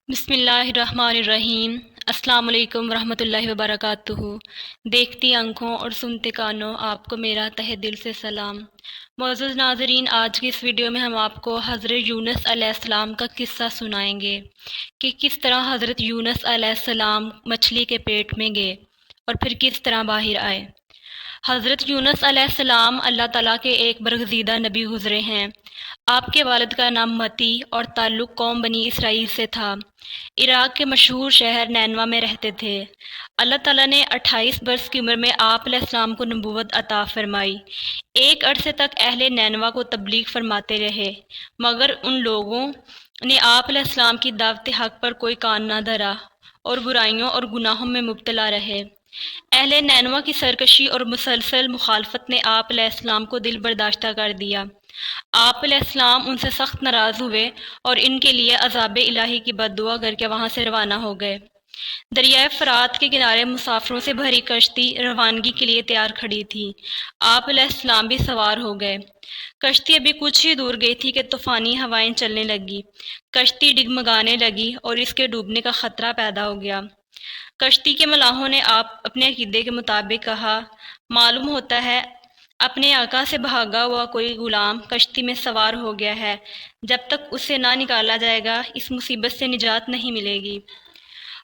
بسم اللہ الرحمن الرحیم۔ السلام علیکم ورحمۃ اللہ وبرکاتہ۔ دیکھتی آنکھوں اور سنتے کانوں آپ کو میرا تہہ دل سے سلام۔ معزز ناظرین، آج کی اس ویڈیو میں ہم آپ کو حضرت یونس علیہ السلام کا قصہ سنائیں گے کہ کس طرح حضرت یونس علیہ السلام مچھلی کے پیٹ میں گئے اور پھر کس طرح باہر آئے۔ حضرت یونس علیہ السلام اللہ تعالیٰ کے ایک برگزیدہ نبی گزرے ہیں۔ آپ کے والد کا نام متی اور تعلق قوم بنی اسرائیل سے تھا۔ عراق کے مشہور شہر نینوا میں رہتے تھے۔ اللہ تعالیٰ نے 28 برس کی عمر میں آپ علیہ السلام کو نبوت عطا فرمائی۔ ایک عرصے تک اہل نینوا کو تبلیغ فرماتے رہے، مگر ان لوگوں نے آپ علیہ السلام کی دعوت حق پر کوئی کان نہ دھرا اور برائیوں اور گناہوں میں مبتلا رہے۔ اہل نینوا کی سرکشی اور مسلسل مخالفت نے آپ علیہ السلام کو دل برداشتہ کر دیا۔ آپ علیہ السلام ان سے سخت ناراض ہوئے اور ان کے لیے عذاب الہی کی بد دعا کر کے وہاں سے روانہ ہو گئے۔ دریائے فرات کے کنارے مسافروں سے بھری کشتی روانگی کے لیے تیار کھڑی تھی۔ آپ علیہ السلام بھی سوار ہو گئے۔ کشتی ابھی کچھ ہی دور گئی تھی کہ طوفانی ہوائیں چلنے لگی۔ کشتی ڈگمگانے لگی اور اس کے ڈوبنے کا خطرہ پیدا ہو گیا۔ کشتی کے ملاحوں نے اپنے عقیدے کے مطابق کہا، معلوم ہوتا ہے اپنے آقا سے بھاگا ہوا کوئی غلام کشتی میں سوار ہو گیا ہے۔ جب تک اسے نہ نکالا جائے گا اس مصیبت سے نجات نہیں ملے گی۔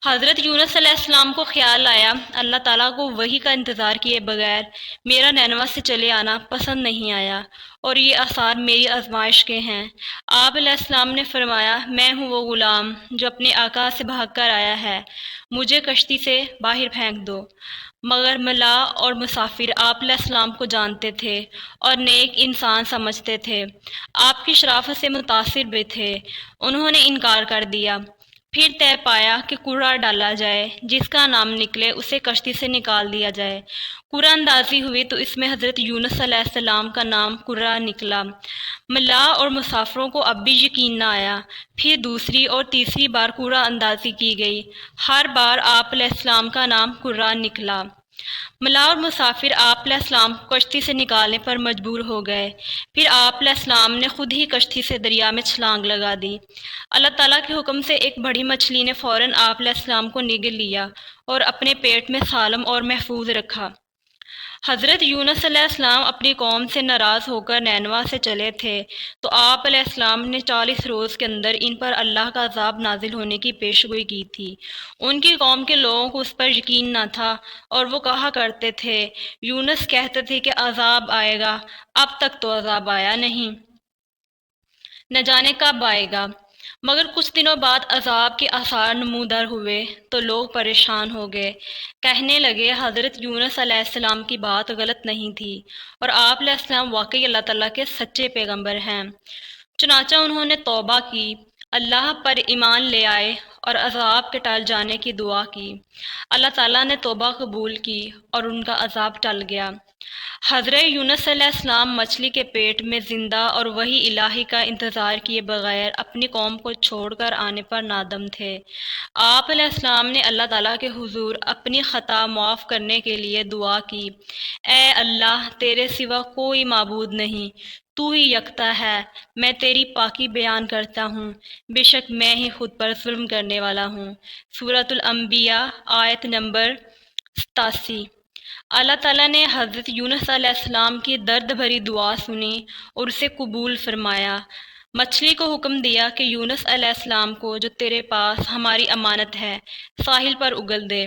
حضرت یونس علیہ السلام کو خیال آیا، اللہ تعالیٰ کو وحی کا انتظار کیے بغیر میرا نینوا سے چلے آنا پسند نہیں آیا، اور یہ آثار میری آزمائش کے ہیں۔ آپ علیہ السلام نے فرمایا، میں ہوں وہ غلام جو اپنے آقا سے بھاگ کر آیا ہے، مجھے کشتی سے باہر پھینک دو۔ مگر ملا اور مسافر آپ علیہ السلام کو جانتے تھے اور نیک انسان سمجھتے تھے، آپ کی شرافت سے متاثر بھی تھے۔ انہوں نے انکار کر دیا۔ پھر طے پایا کہ قرعہ ڈالا جائے، جس کا نام نکلے اسے کشتی سے نکال دیا جائے۔ قرعہ اندازی ہوئی تو اس میں حضرت یونس علیہ السلام کا نام قرعہ نکلا۔ ملا اور مسافروں کو اب بھی یقین نہ آیا۔ پھر دوسری اور تیسری بار قرعہ اندازی کی گئی، ہر بار آپ علیہ السلام کا نام قرعہ نکلا۔ ملا اور مسافر آپ علیہ السلام کو کشتی سے نکالنے پر مجبور ہو گئے۔ پھر آپ علیہ السلام نے خود ہی کشتی سے دریا میں چھلانگ لگا دی۔ اللہ تعالیٰ کے حکم سے ایک بڑی مچھلی نے فوراً آپ علیہ السلام کو نگل لیا اور اپنے پیٹ میں سالم اور محفوظ رکھا۔ حضرت یونس علیہ السلام اپنی قوم سے ناراض ہو کر نینوا سے چلے تھے تو آپ علیہ السلام نے 40 روز کے اندر ان پر اللہ کا عذاب نازل ہونے کی پیشگوئی کی تھی۔ ان کی قوم کے لوگوں کو اس پر یقین نہ تھا اور وہ کہا کرتے تھے، یونس کہتے تھے کہ عذاب آئے گا، اب تک تو عذاب آیا نہیں، نہ جانے کب آئے گا۔ مگر کچھ دنوں بعد عذاب کے آثار نمودار ہوئے تو لوگ پریشان ہو گئے، کہنے لگے حضرت یونس علیہ السلام کی بات غلط نہیں تھی اور آپ علیہ السلام واقعی اللہ تعالیٰ کے سچے پیغمبر ہیں۔ چنانچہ انہوں نے توبہ کی، اللہ پر ایمان لے آئے اور عذاب کے ٹل جانے کی دعا کی۔ اللہ تعالیٰ نے توبہ قبول کی اور ان کا عذاب ٹل گیا۔ حضرت یونس علیہ السلام مچھلی کے پیٹ میں زندہ اور وحی الہی کا انتظار کیے بغیر اپنی قوم کو چھوڑ کر آنے پر نادم تھے۔ آپ علیہ السلام نے اللہ تعالیٰ کے حضور اپنی خطا معاف کرنے کے لیے دعا کی، اے اللہ، تیرے سوا کوئی معبود نہیں، تو ہی یکتا ہے، میں تیری پاکی بیان کرتا ہوں، بے شک میں ہی خود پر ظلم کرنے والا ہوں۔ سورۃ الانبیاء آیت نمبر 87۔ اللہ تعالیٰ نے حضرت یونس علیہ السلام کی درد بھری دعا سنی اور اسے قبول فرمایا۔ مچھلی کو حکم دیا کہ یونس علیہ السلام کو جو تیرے پاس ہماری امانت ہے ساحل پر اگل دے۔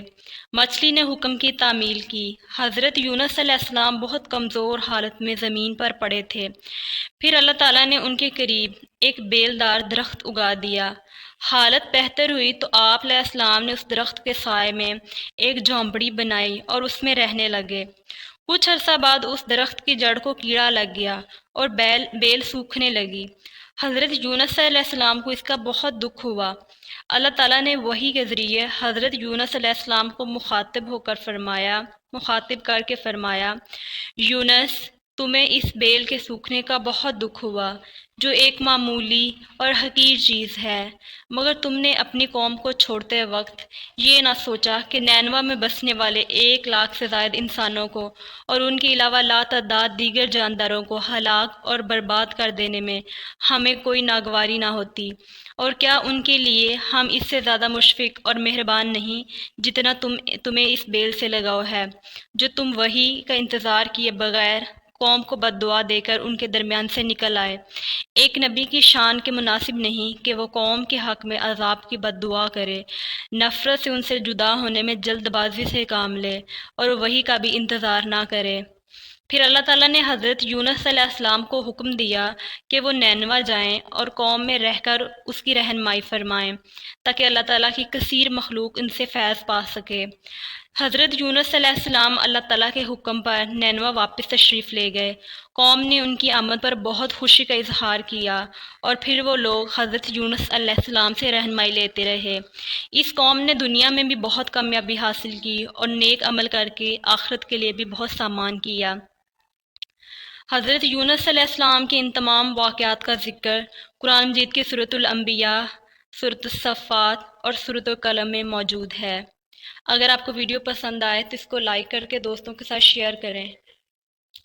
مچھلی نے حکم کی تعمیل کی۔ حضرت یونس علیہ السلام بہت کمزور حالت میں زمین پر پڑے تھے۔ پھر اللہ تعالیٰ نے ان کے قریب ایک بیلدار درخت اگا دیا۔ حالت بہتر ہوئی تو آپ علیہ السلام نے اس درخت کے سائے میں ایک جھونپڑی بنائی اور اس میں رہنے لگے۔ کچھ عرصہ بعد اس درخت کی جڑ کو کیڑا لگ گیا اور بیل سوکھنے لگی۔ حضرت یونس علیہ السلام کو اس کا بہت دکھ ہوا۔ اللہ تعالیٰ نے وحی کے ذریعے حضرت یونس علیہ السلام کو مخاطب کر کے فرمایا، یونس تمہیں اس بیل کے سوکھنے کا بہت دکھ ہوا جو ایک معمولی اور حقیر چیز ہے، مگر تم نے اپنی قوم کو چھوڑتے وقت یہ نہ سوچا کہ نینوا میں بسنے والے 1 لاکھ سے زائد انسانوں کو اور ان کے علاوہ لاتعداد دیگر جانداروں کو ہلاک اور برباد کر دینے میں ہمیں کوئی ناگواری نہ ہوتی، اور کیا ان کے لیے ہم اس سے زیادہ مشفق اور مہربان نہیں جتنا تمہیں اس بیل سے لگاؤ ہے جو تم وحی کا انتظار کیے بغیر قوم کو بد دعا دے کر ان کے درمیان سے نکل آئے۔ ایک نبی کی شان کے مناسب نہیں کہ وہ قوم کے حق میں عذاب کی بد دعا کرے، نفرت سے ان سے جدا ہونے میں جلد بازی سے کام لے اور وحی کا بھی انتظار نہ کرے۔ پھر اللہ تعالیٰ نے حضرت یونس علیہ السلام کو حکم دیا کہ وہ نینوا جائیں اور قوم میں رہ کر اس کی رہنمائی فرمائیں تاکہ اللہ تعالیٰ کی کثیر مخلوق ان سے فیض پا سکے۔ حضرت یونس علیہ السلام اللہ تعالیٰ کے حکم پر نینوا واپس تشریف لے گئے۔ قوم نے ان کی آمد پر بہت خوشی کا اظہار کیا اور پھر وہ لوگ حضرت یونس علیہ السلام سے رہنمائی لیتے رہے۔ اس قوم نے دنیا میں بھی بہت کامیابی حاصل کی اور نیک عمل کر کے آخرت کے لیے بھی بہت سامان کیا۔ حضرت یونس علیہ السلام کے ان تمام واقعات کا ذکر قرآن مجید کی سورۃ الانبیاء، سورۃ الصفات اور سورۃ القلم میں موجود ہے۔ اگر آپ کو ویڈیو پسند آئے تو اس کو لائک کر کے دوستوں کے ساتھ شیئر کریں۔